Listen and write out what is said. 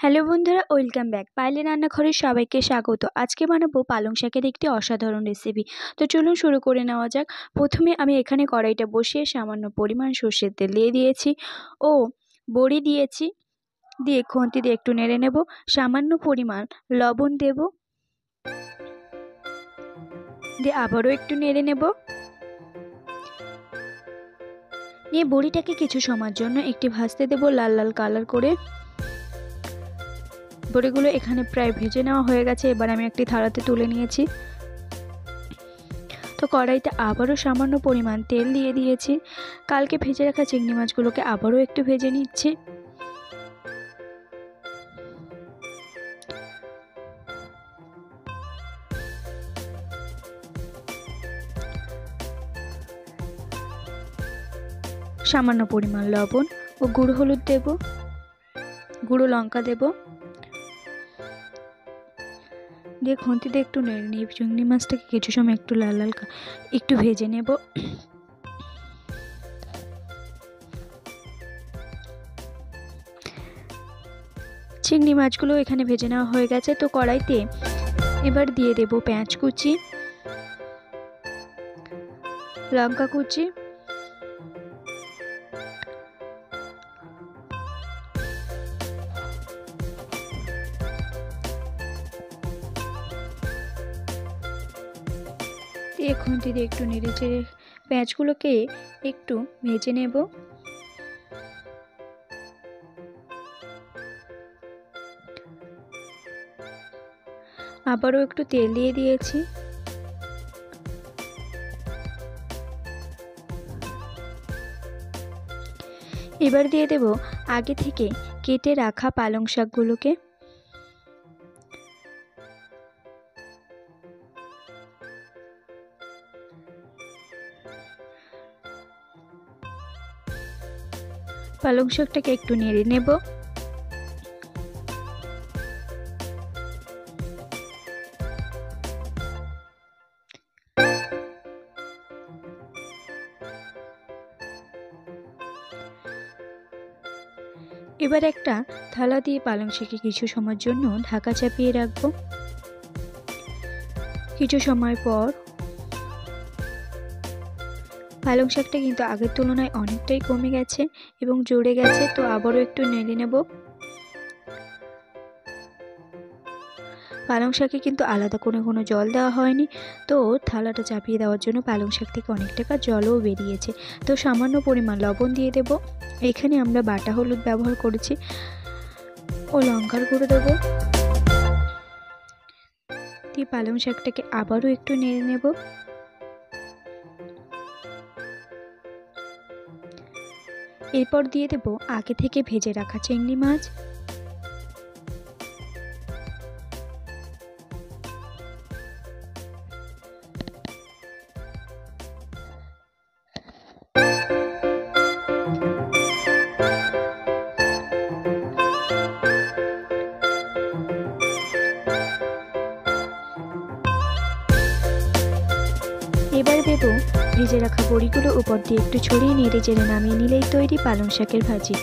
Hello বন্ধুরা, welcome back. পায়েলের রান্নাঘরে সবাইকে স্বাগত। আজকে বানাবো পালং শাকের একটি অসাধারণ রেসিপি। তো চলুন শুরু করে নেওয়া যাক। প্রথমে আমি এখানে কড়াইটা বসিয়ে সামান্য পরিমাণ সর্ষের তেল দিয়ে দিয়েছি ও বড়ি দিয়েছি, দিয়ে খুন্তি দিয়ে একটু নেড়ে নেব। সামান্য পরিমাণ লবণ দেব, দিয়ে আবারও একটু নেড়ে নেব। নিয়ে বড়িটাকে কিছু সময়ের জন্য একটু ভাজতে দেব লাল লাল কালার করে। বড়িগুলো এখানে প্রায় ভেজে নেওয়া হয়ে গেছে। এবার আমি একটি থালাতে তুলে নিয়েছি। তো কড়াইতে আবারও সামান্য পরিমাণ তেল দিয়ে দিয়েছি। কালকে ভেজে রাখা চিংড়ি মাছগুলোকে আবারও একটু ভেজে নিচ্ছি। সামান্য পরিমাণ লবণ ও গুঁড়ো হলুদ দেব, গুঁড়ো লঙ্কা দেব, দিয়ে খুন্তিতে একটু নেড়ে নিয়ে চিংড়ি মাছটাকে কিছু সময় একটু লাল লাল একটু ভেজে নেব। চিংড়ি মাছগুলো এখানে ভেজে নেওয়া হয়ে গেছে। তো কড়াইতে এবার দিয়ে দেব পেঁয়াজ কুচি, লঙ্কা কুচি, দিয়ে খুন্তি দিয়ে একটু নেড়ে চেড়ে পেঁয়াজগুলোকে একটু ভেজে নেব। আবারও একটু তেল দিয়ে দিয়েছি। এবার দিয়ে দেব আগে থেকে কেটে রাখা পালং শাকগুলোকে। পালং শাকটাকে একটু নেড়ে নেব। এবার একটা থালা দিয়ে পালং শাকে কিছু সময়ের জন্য ঢাকা চাপিয়ে রাখবো। কিছু সময় পর পালং শাকটা কিন্তু আগের তুলনায় অনেকটাই কমে গেছে এবং জড়ে গেছে। তো আবারও একটু নেড়ে নেব। পালং শাকে কিন্তু আলাদা করে কোনো জল দেওয়া হয়নি। তো থালাটা চাপিয়ে দেওয়ার জন্য পালং শাক থেকে অনেকটা জলও বেরিয়েছে। তো সামান্য পরিমাণ লবণ দিয়ে দেব। এখানে আমরা বাটা হলুদ ব্যবহার করেছি ও লঙ্কার গুঁড়ো দেব। দিয়ে পালং শাকটাকে আবারও একটু নেড়ে নেব। এরপর দিয়ে দেব আগে থেকে ভেজে রাখা চিংড়ি মাছ। এবার দেব ভেজে রাখা বড়িগুলো উপর দিয়ে একটু ছড়িয়ে নেড়ে চেড়ে নামিয়ে নিলেই তৈরি পালং শাকের ভাজি।